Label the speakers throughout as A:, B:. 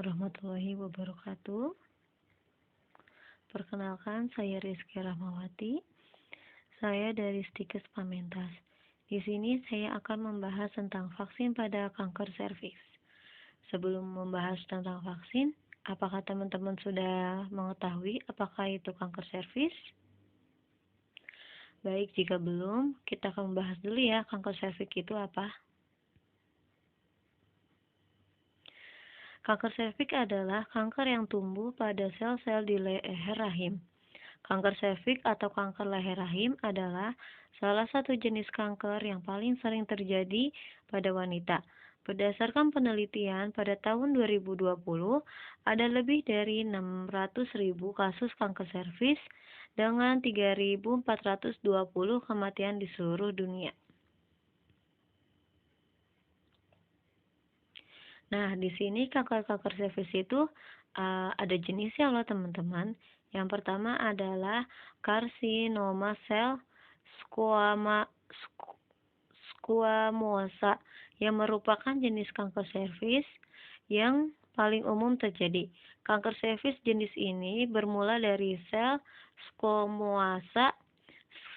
A: warahmatullahi wabarakatuh. Perkenalkan, saya Rizky Rahmawati. Saya dari Stikes Pamentas. Di sini saya akan membahas tentang vaksin pada kanker serviks. Sebelum membahas tentang vaksin, apakah teman-teman sudah mengetahui apakah itu kanker serviks? Baik, jika belum, kita akan membahas dulu ya kanker serviks itu apa. Kanker serviks adalah kanker yang tumbuh pada sel-sel di leher rahim. Kanker serviks atau kanker leher rahim adalah salah satu jenis kanker yang paling sering terjadi pada wanita. Berdasarkan penelitian pada tahun 2020, ada lebih dari 600.000 kasus kanker serviks dengan 3.420 kematian di seluruh dunia. Nah, di sini kanker serviks itu ada jenisnya loh teman-teman. Yang pertama adalah karsinoma sel squamosa yang merupakan jenis kanker serviks yang paling umum terjadi. Kanker serviks jenis ini bermula dari sel squamosa.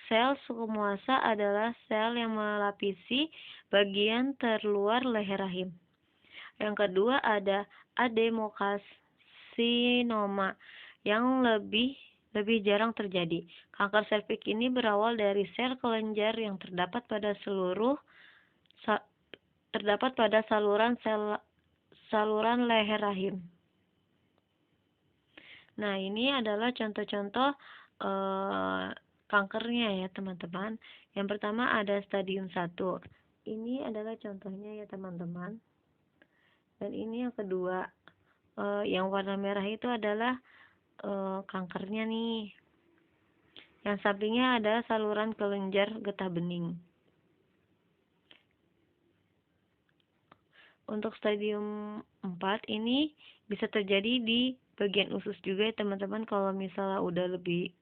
A: Sel squamosa adalah sel yang melapisi bagian terluar leher rahim. Yang kedua ada adenokarsinoma yang lebih jarang terjadi. Kanker serviks ini berawal dari sel kelenjar yang terdapat pada saluran leher rahim. Nah, ini adalah contoh-contoh kankernya ya teman-teman. Yang pertama ada stadium 1. Ini adalah contohnya ya teman-teman. Dan ini yang kedua, yang warna merah itu adalah kankernya nih. Yang sampingnya ada saluran kelenjar getah bening. Untuk stadium 4 ini bisa terjadi di bagian usus juga ya teman-teman kalau misalnya udah lebih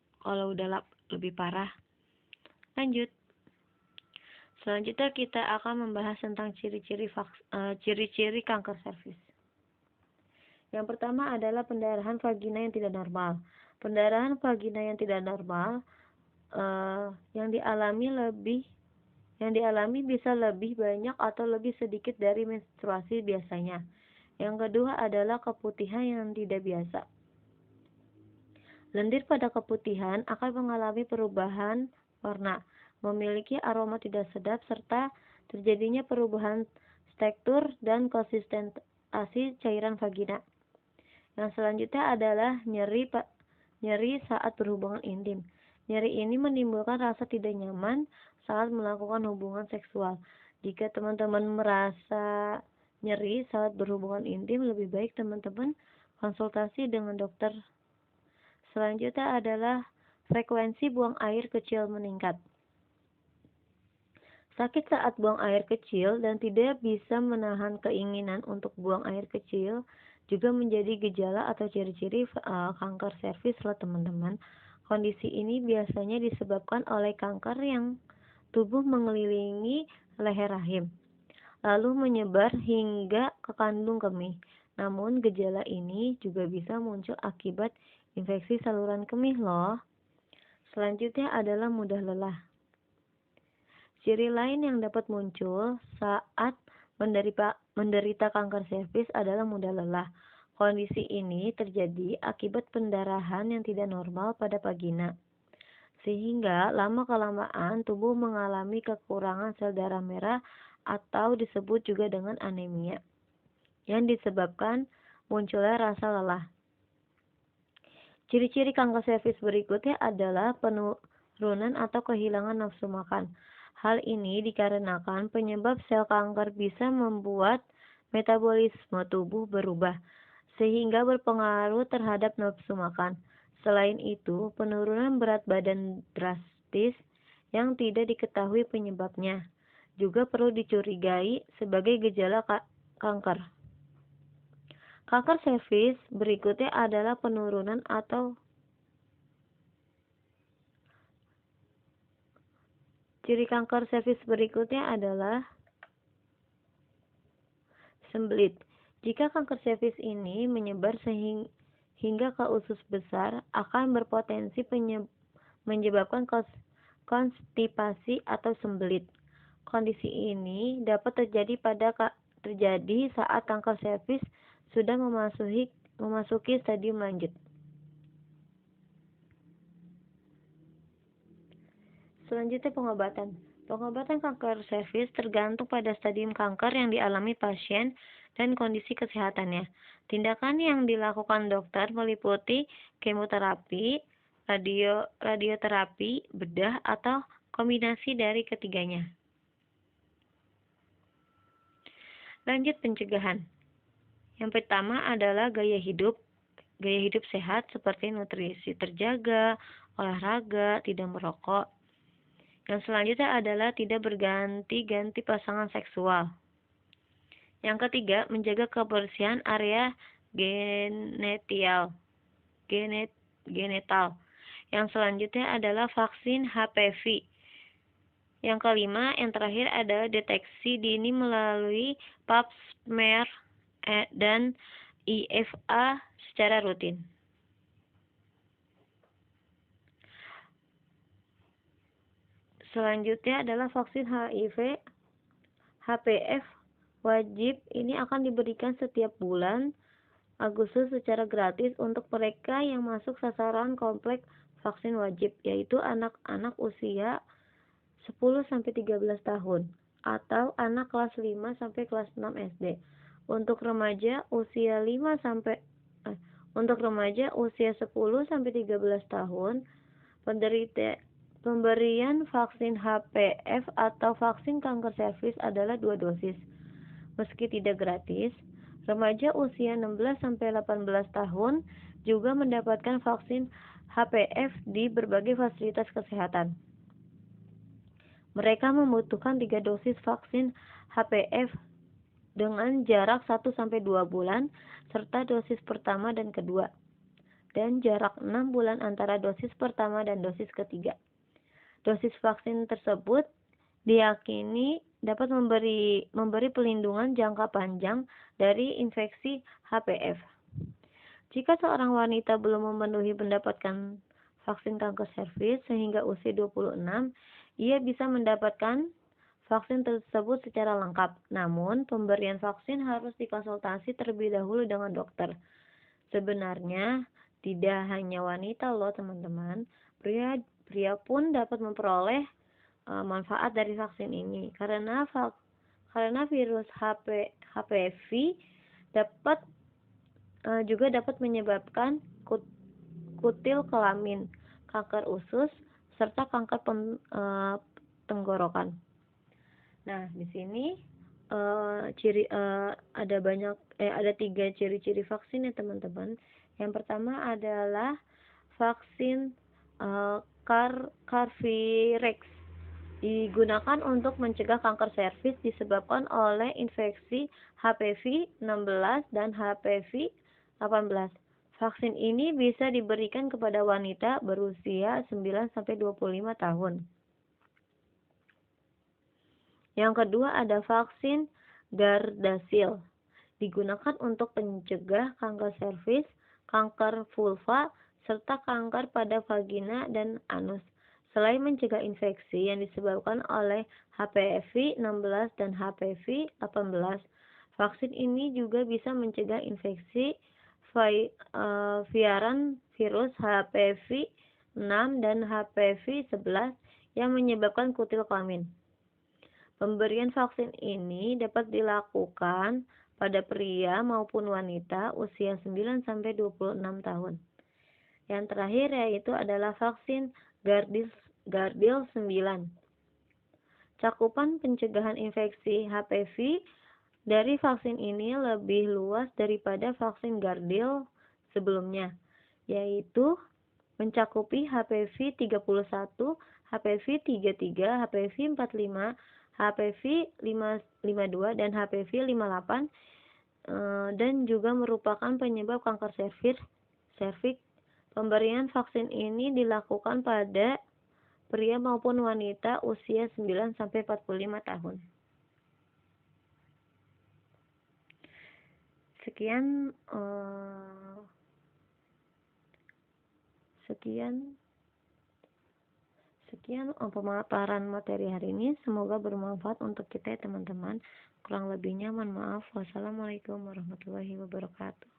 A: parah. Lanjut. Selanjutnya kita akan membahas tentang ciri-ciri kanker serviks. Yang pertama adalah pendarahan vagina yang tidak normal. Pendarahan vagina yang tidak normal yang dialami bisa lebih banyak atau lebih sedikit dari menstruasi biasanya. Yang kedua adalah keputihan yang tidak biasa. Lendir pada keputihan akan mengalami perubahan warna, memiliki aroma tidak sedap, serta terjadinya perubahan tekstur dan konsistensi cairan vagina. Yang selanjutnya adalah nyeri saat berhubungan intim. Nyeri ini menimbulkan rasa tidak nyaman saat melakukan hubungan seksual. Jika teman-teman merasa nyeri saat berhubungan intim, lebih baik teman-teman konsultasi dengan dokter. Selanjutnya adalah frekuensi buang air kecil meningkat. Sakit saat buang air kecil dan tidak bisa menahan keinginan untuk buang air kecil juga menjadi gejala atau ciri-ciri kanker serviks loh teman-teman. Kondisi ini biasanya disebabkan oleh kanker yang tubuh mengelilingi leher rahim, lalu menyebar hingga ke kandung kemih. Namun gejala ini juga bisa muncul akibat infeksi saluran kemih loh. Selanjutnya adalah mudah lelah. Ciri lain yang dapat muncul saat menderita kanker serviks adalah mudah lelah. Kondisi ini terjadi akibat pendarahan yang tidak normal pada vagina, sehingga lama-kelamaan tubuh mengalami kekurangan sel darah merah atau disebut juga dengan anemia, yang disebabkan munculnya rasa lelah. Ciri-ciri kanker serviks berikutnya adalah penurunan atau kehilangan nafsu makan. Hal ini dikarenakan penyebab sel kanker bisa membuat metabolisme tubuh berubah, sehingga berpengaruh terhadap nafsu makan. Selain itu, penurunan berat badan drastis yang tidak diketahui penyebabnya juga perlu dicurigai sebagai gejala kanker. Kanker serviks berikutnya adalah penurunan atau ciri kanker serviks berikutnya adalah sembelit. Jika kanker serviks ini menyebar hingga ke usus besar, akan berpotensi menyebabkan konstipasi atau sembelit. Kondisi ini dapat terjadi saat kanker serviks sudah memasuki stadium lanjut. Selanjutnya pengobatan. Pengobatan kanker serviks tergantung pada stadium kanker yang dialami pasien dan kondisi kesehatannya. Tindakan yang dilakukan dokter meliputi kemoterapi, radioterapi, bedah, atau kombinasi dari ketiganya. Lanjut pencegahan. Yang pertama adalah gaya hidup sehat seperti nutrisi terjaga, olahraga, tidak merokok. Yang selanjutnya adalah tidak berganti-ganti pasangan seksual. Yang ketiga, menjaga kebersihan area genital. Yang selanjutnya adalah vaksin HPV. Yang kelima, yang terakhir adalah deteksi dini melalui pap smear dan IFA secara rutin. Selanjutnya adalah vaksin HPV wajib. Ini akan diberikan setiap bulan Agustus secara gratis untuk mereka yang masuk sasaran kompleks vaksin wajib, yaitu anak-anak usia 10-13 tahun atau anak kelas 5 sampai kelas 6 SD. Untuk remaja usia 10-13 tahun, pemberian vaksin HPV atau vaksin kanker serviks adalah 2 dosis. Meski tidak gratis, remaja usia 16-18 tahun juga mendapatkan vaksin HPV di berbagai fasilitas kesehatan. Mereka membutuhkan 3 dosis vaksin HPV dengan jarak 1-2 bulan serta dosis pertama dan kedua, dan jarak 6 bulan antara dosis pertama dan dosis ketiga. Dosis vaksin tersebut diyakini dapat memberi pelindungan jangka panjang dari infeksi HPV. Jika seorang wanita belum memenuhi mendapatkan vaksin kanker serviks sehingga usia 26, ia bisa mendapatkan vaksin tersebut secara lengkap. Namun, pemberian vaksin harus dikonsultasi terlebih dahulu dengan dokter. Sebenarnya, tidak hanya wanita loh teman-teman, pria pun dapat memperoleh manfaat dari vaksin ini karena virus HPV juga dapat menyebabkan kutil kelamin, kanker usus, serta kanker tenggorokan. Nah, di sini ada 3 ciri-ciri vaksin ya teman-teman. Yang pertama adalah vaksin Carvarex digunakan untuk mencegah kanker serviks disebabkan oleh infeksi HPV 16 dan HPV 18. Vaksin ini bisa diberikan kepada wanita berusia 9-25 tahun. Yang kedua ada vaksin Gardasil, digunakan untuk mencegah kanker serviks, kanker vulva, serta kanker pada vagina dan anus. Selain mencegah infeksi yang disebabkan oleh HPV 16 dan HPV 18, vaksin ini juga bisa mencegah infeksi varian virus HPV 6 dan HPV 11 yang menyebabkan kutil kelamin. Pemberian vaksin ini dapat dilakukan pada pria maupun wanita usia 9-26 tahun. Yang terakhir yaitu adalah vaksin Gardasil 9. Cakupan pencegahan infeksi HPV dari vaksin ini lebih luas daripada vaksin Gardasil sebelumnya, yaitu mencakupi HPV 31, HPV 33, HPV 45, HPV 52, dan HPV 58, dan juga merupakan penyebab kanker serviks. Pemberian vaksin ini dilakukan pada pria maupun wanita usia 9-45 tahun. Sekian, eh, sekian Sekian pemaparan materi hari ini. Semoga bermanfaat untuk kita ya teman-teman. Kurang lebihnya mohon maaf. Wassalamualaikum warahmatullahi wabarakatuh.